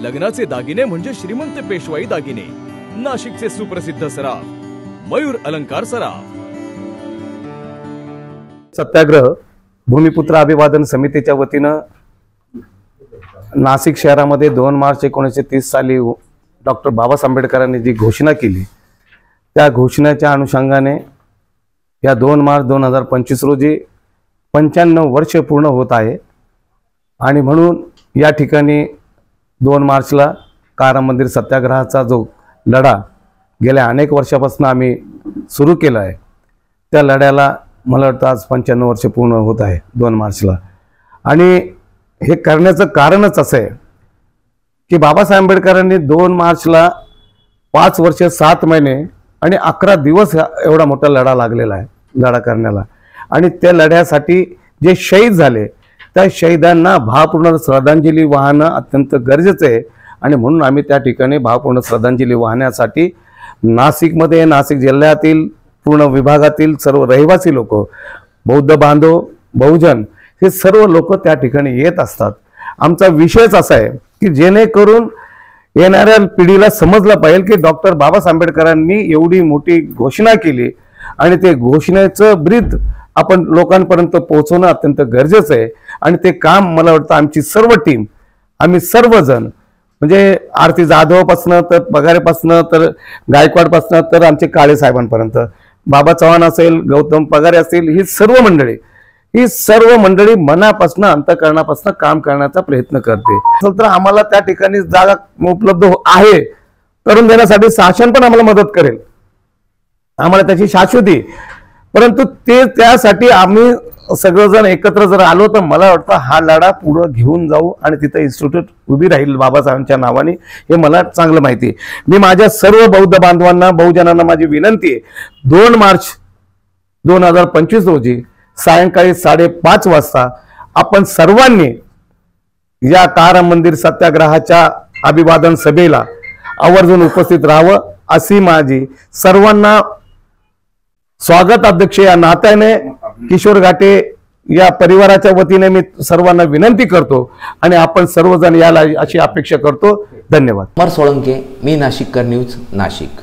लग्नाचे दागिने म्हणजे श्रीमंत पेशवाई दागिने, नाशिकचे सुप्रसिद्ध सराफ मयूर अलंकार सराफ। सत्याग्रह भूमिपुत्र अभिवादन समितीच्या वतीनं नाशिक शहरामध्ये 2 मार्च 1930 साली डॉक्टर बाबासाहेब आंबेडकरांनी जी घोषणा केली त्या घोषणेच्या अनुषंगाने या 2 मार्च 2025 रोजी 95 वर्ष पूर्ण होत आहे आणि म्हणून या ठिकाणी 2 मार्चला कारा मंदिर सत्याग्रहाचा जो लढा गेल्या अनेक वर्षापासून आम्ही सुरू केला आहे त्या लढ्याला मला वाटतं आज 95 वर्ष पूर्ण होत आहे 2 मार्चला। आणि हे करण्याचं कारणच असं आहे की बाबासाहेब आंबेडकरांनी 2 मार्चला 5 वर्ष 7 महिने आणि 11 दिवस एवढा मोठा लढा लागलेला आहे लढा करण्याला। आणि त्या लढ्यासाठी जे शहीद झाले त्या शहीदांना भावपूर्ण श्रद्धांजली वाहणं अत्यंत गरजेचं आहे आणि म्हणून आम्ही त्या ठिकाणी भावपूर्ण श्रद्धांजली वाहण्यासाठी नाशिकमध्ये नाशिक जिल्ह्यातील पूर्ण विभागातील सर्व रहिवासी लोक, बौद्ध बांधव, बहुजन हे सर्व लोक त्या ठिकाणी येत असतात। आमचा विषयच असा आहे की जेणेकरून येणाऱ्या पिढीला समजलं पाहिजे की डॉक्टर बाबासाहेब आंबेडकरांनी एवढी मोठी घोषणा केली आणि ते घोषणेचं ब्रीद आपण लोकांपर्यंत पोहोचवणं अत्यंत गरजेचं आहे। आणि ते काम मला वाटतं आमची सर्व टीम, आम्ही सर्वजण म्हणजे आरती जाधवपासून तर पगारेपासून तर गायकवाडपासून तर आमचे काळे साहेबांपर्यंत, बाबा चव्हाण असेल, गौतम पगारे असतील, ही सर्व मंडळी मनापासून अंतःकरणापासून काम करण्याचा प्रयत्न करते। तर आम्हाला त्या ठिकाणी जागा उपलब्ध आहे करून देण्यासाठी शासन पण आम्हाला मदत करेल, आम्हाला त्याची शाश्वती। परंतु त्यासाठी आम्ही सगळेजण एकत्र जर आलो तर मला वाटतं हा लढा पुढे घेऊन जाऊ आणि तिथे इन्स्टिट्यूट उभी राहील बाबासाहेबांच्या नावाने, हे मला चांगलं माहिती आहे। मी माझ्या सर्व बौद्ध बांधवांना, बहुजनांना माझी विनंती आहे, 2 मार्च 2025 रोजी सायंकाळी 5:30 वाजता आपण सर्वांनी या कारा मंदिर सत्याग्रहाच्या अभिवादन सभेला आवर्जून उपस्थित राहावं अशी माझी सर्वांना स्वागत अध्यक्ष या नात्याने किशोर घाटे या परिवाराच्या वतीने मी सर्वांना विनंती करतो आणि आपण सर्वजण याला अशी अपेक्षा करतो। धन्यवाद। कुमार सोळंके, मी नाशिककर न्यूज, नाशिक।